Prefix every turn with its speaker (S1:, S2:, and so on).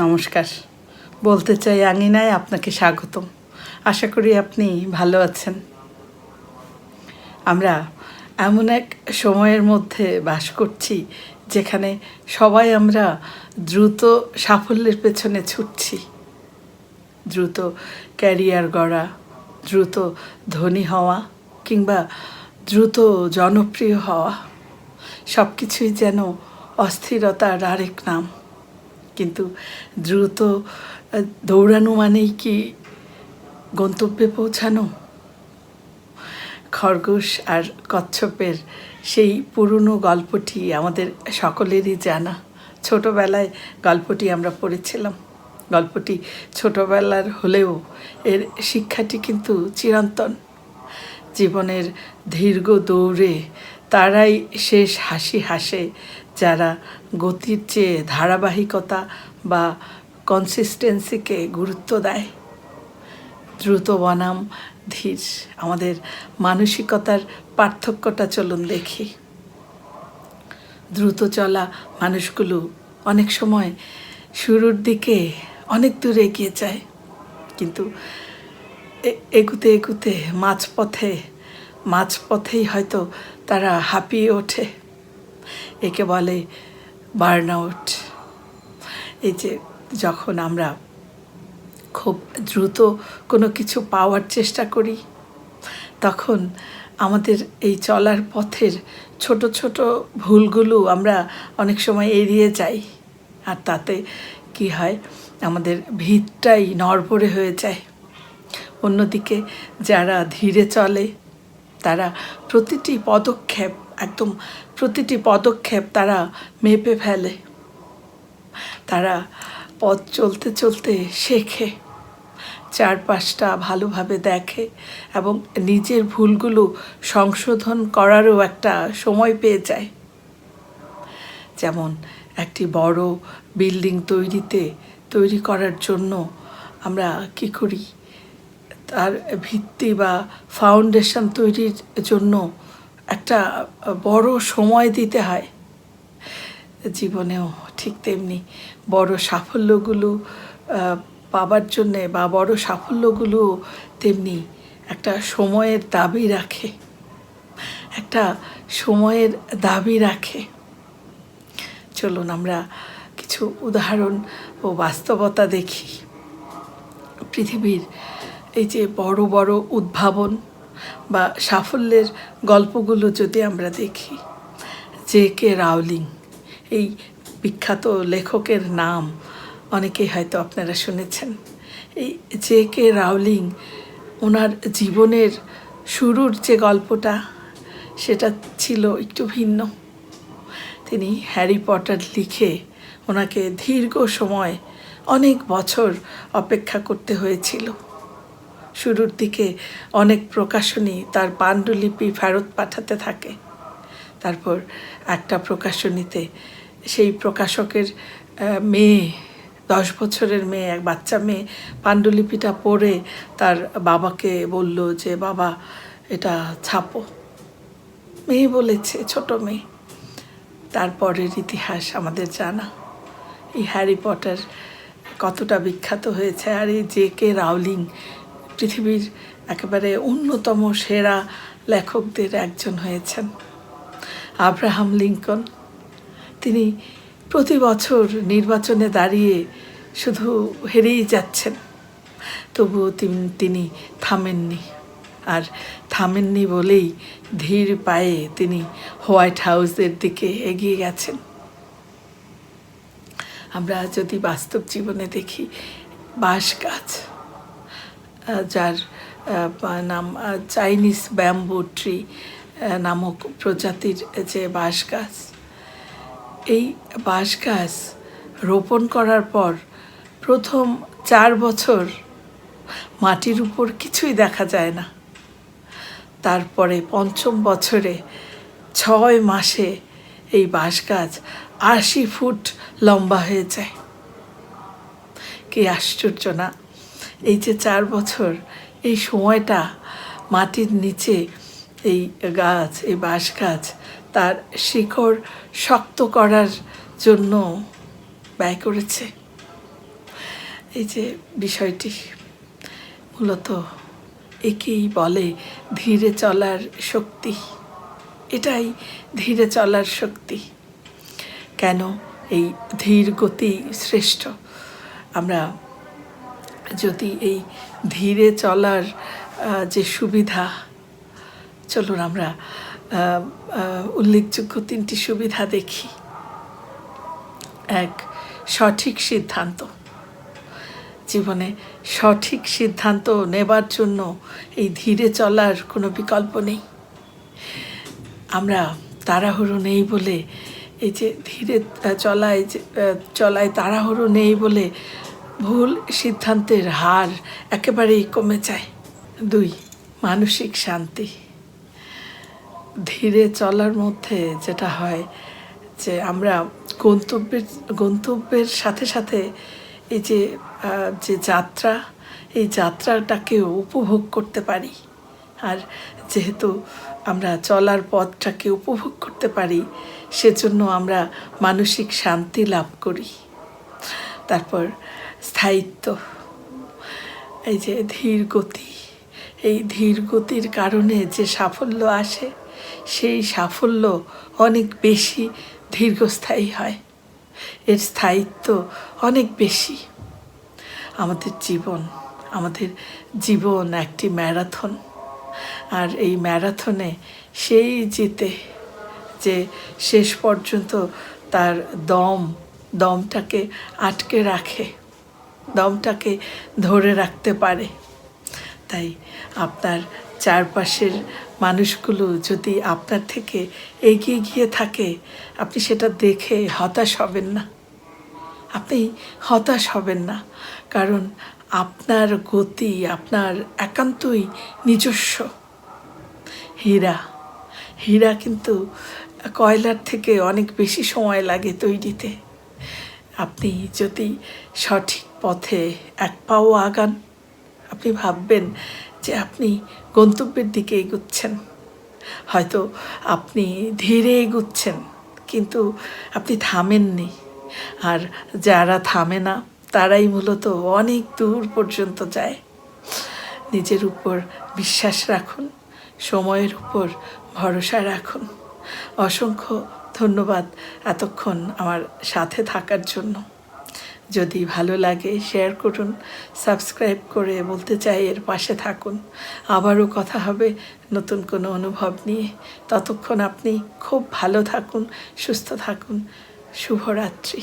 S1: নমস্কার। বলতে চাই আঙিনায় আপনাকে স্বাগতম। আশা করি আপনি ভালো আছেন। আমরা এমন এক সময়ের মধ্যে বাস করছি যেখানে সবাই আমরা দ্রুত সাফল্যের পেছনে ছুটছি। দ্রুত ক্যারিয়ার গড়া, দ্রুত ধনী হওয়া কিংবা দ্রুত জনপ্রিয় হওয়া, সব কিছুই যেন অস্থিরতার আরেক নাম। কিন্তু দ্রুত দৌড়ানো মানেই কি গন্তব্যে পৌঁছানো? খরগোশ আর কচ্ছপের সেই পুরনো গল্পটি আমাদের সকলেরই জানা। ছোটোবেলায় গল্পটি আমরা পড়েছিলাম। গল্পটি ছোটোবেলার হলেও এর শিক্ষাটি কিন্তু চিরন্তন। জীবনের দীর্ঘ দৌড়ে তারাই শেষ হাসি হাসে যারা গতির চেয়ে ধারাবাহিকতা বা কনসিস্টেন্সিকে গুরুত্ব দেয়। দ্রুত বনাম ধীর, আমাদের মানসিকতার পার্থক্যটা চলুন দেখি। দ্রুত চলা মানুষগুলো অনেক সময় শুরুর দিকে অনেক দূর এগিয়ে যায়, কিন্তু এগুতে এগুতে মাঝপথেই হয়তো তারা হাঁপিয়ে ওঠে। একে বলে বার্ন আউট। এই যে যখন আমরা খুব দ্রুত কোনো কিছু পাওয়ার চেষ্টা করি, তখন আমাদের এই চলার পথের ছোট ছোট ভুলগুলো আমরা অনেক সময় এড়িয়ে যাই, আর তাতে কি হয়, আমাদের ভিতটাই নড়বড়ে হয়ে যায়। অন্যদিকে যারা ধীরে চলে তারা প্রতিটি পদক্ষেপ তারা মেপে ফেলে। তারা পথ চলতে চলতে শেখে, চারপাশটা ভালোভাবে দেখে এবং নিজের ভুলগুলো সংশোধন করারও একটা সময় পেয়ে যায়। যেমন একটি বড় বিল্ডিং তৈরি করার জন্য আমরা কি করি, তার ভিত্তি বা ফাউন্ডেশন তৈরির জন্য একটা বড় সময় দিতে হয়। জীবনেও ঠিক তেমনি বড় সাফল্যগুলো পাবার জন্যে বা বড় সাফল্যগুলো তেমনি একটা সময়ের দাবি রাখে। চলুন আমরা কিছু উদাহরণ ও বাস্তবতা দেখি। পৃথিবীর এই যে বড় বড় উদ্ভাবন বা সাফল্যের গল্পগুলো যদি আমরা দেখি, J.K. রাউলিং, এই বিখ্যাত লেখকের নাম অনেকেই হয়তো আপনারা শুনেছেন। এই J.K. রাউলিং, ওনার জীবনের শুরুর যে গল্পটা সেটা ছিল একটু ভিন্ন। তিনি হ্যারি পটার লিখে ওনাকে দীর্ঘ সময়, অনেক বছর অপেক্ষা করতে হয়েছিল। শুরুর দিকে অনেক প্রকাশনী তার পাণ্ডুলিপি ফেরত পাঠাতে থাকে। তারপর একটা প্রকাশনীতে সেই প্রকাশকের মেয়ে, 10 বছরের মেয়ে, এক বাচ্চা মেয়ে পাণ্ডুলিপিটা পড়ে তার বাবাকে বলল যে, বাবা এটা ছাপো। মেয়ে বলেছে, ছোট মেয়ে। তারপরের ইতিহাস আমাদের জানা। এই হ্যারি পটার কতটা বিখ্যাত হয়েছে, আর এই J.K. রাউলিং পৃথিবীর একেবারে অন্যতম সেরা লেখকদের একজন হয়েছেন। আব্রাহাম লিঙ্কন, তিনি প্রতি বছর নির্বাচনে দাঁড়িয়ে শুধু হেরেই যাচ্ছেন, তবুও তিনি থামেননি বলেই ধীর পায়ে তিনি হোয়াইট হাউসের দিকে এগিয়ে গেছেন। আমরা যদি বাস্তব জীবনে দেখি, বাঁশ গাছ, যার নাম চাইনিজ ব্যাম্বু ট্রি নামক প্রজাতির যে বাঁশ গাছ, এই বাঁশ গাছ রোপণ করার পর প্রথম 4 বছর মাটির উপর কিছুই দেখা যায় না। তারপরে 5ম বছরে 6 মাসে এই বাঁশ গাছ 80 ফুট লম্বা হয়ে যায়। কি আশ্চর্য না! এই যে 4 বছর, এই সময়টা মাটির নিচে এই বাঁশ গাছ তার শিকড় শক্ত করার জন্য ব্যয় করেছে। এই যে বিষয়টি মূলত একেই বলে ধীরে চলার শক্তি। এটাই ধীরে চলার শক্তি। কেন এই ধীর গতি শ্রেষ্ঠ? আমরা যদি এই ধীরে চলার যে সুবিধা, চলুন আমরা উল্লেখযোগ্য 3টি সুবিধা দেখি। এক, সঠিক সিদ্ধান্ত। জীবনে সঠিক সিদ্ধান্ত নেবার জন্য এই ধীরে চলার কোনো বিকল্প নেই। আমরা তাড়াহুড়ো নেই বলে, এই যে ধীরে চলায় তাড়াহুড়ো নেই বলে ভুল সিদ্ধান্তের হার একেবারেই কমে যায়। 2, মানসিক শান্তি। ধীরে চলার মধ্যে যেটা হয় যে আমরা গন্তব্যের সাথে সাথে এই যে যাত্রা, এই যাত্রাটাকেও উপভোগ করতে পারি। আর যেহেতু আমরা চলার পথটাকে উপভোগ করতে পারি, সেজন্য আমরা মানসিক শান্তি লাভ করি। তারপর স্থায়িত্ব। এই যে ধীর গতি, এই ধীর গতির কারণে যে সাফল্য আসে, সেই সাফল্য অনেক বেশি দীর্ঘস্থায়ী হয়। এর স্থায়িত্ব অনেক বেশি। আমাদের জীবন একটি ম্যারাথন। আর এই ম্যারাথনে সেই জিতে যে শেষ পর্যন্ত তার দমটাকে আটকে রাখে, দমটাকে ধরে রাখতে পারে। তাই আপনার চারপাশের মানুষগুলো যদি আপনার থেকে এগিয়ে গিয়ে থাকে, আপনি সেটা দেখে হতাশ হবেন না। আপনি হতাশ হবেন না, কারণ আপনার গতি আপনার একান্তই নিজস্ব। হীরা কিন্তু কয়লার থেকে অনেক বেশি সময় লাগে তৈরিতে। আপনি যদি সঠিক পথে এক পাও আগান, আপনি ভাববেন যে আপনি গন্তব্যের দিকে এগুচ্ছেন। হয়তো আপনি ধীরে এগুচ্ছেন, কিন্তু আপনি থামেননি। আর যারা থামে না, তারাই মূলত অনেক দূর পর্যন্ত যায়। নিজের উপর বিশ্বাস রাখুন, সময়ের উপর ভরসা রাখুন। অসংখ্য ধন্যবাদ এতক্ষণ আমার সাথে থাকার জন্য। যদি ভালো লাগে শেয়ার করুন, সাবস্ক্রাইব করে বলতে চাই এর পাশে থাকুন। আবারও কথা হবে নতুন কোনো অনুভব নিয়ে। ততক্ষণ আপনি খুব ভালো থাকুন, সুস্থ থাকুন। শুভরাত্রি।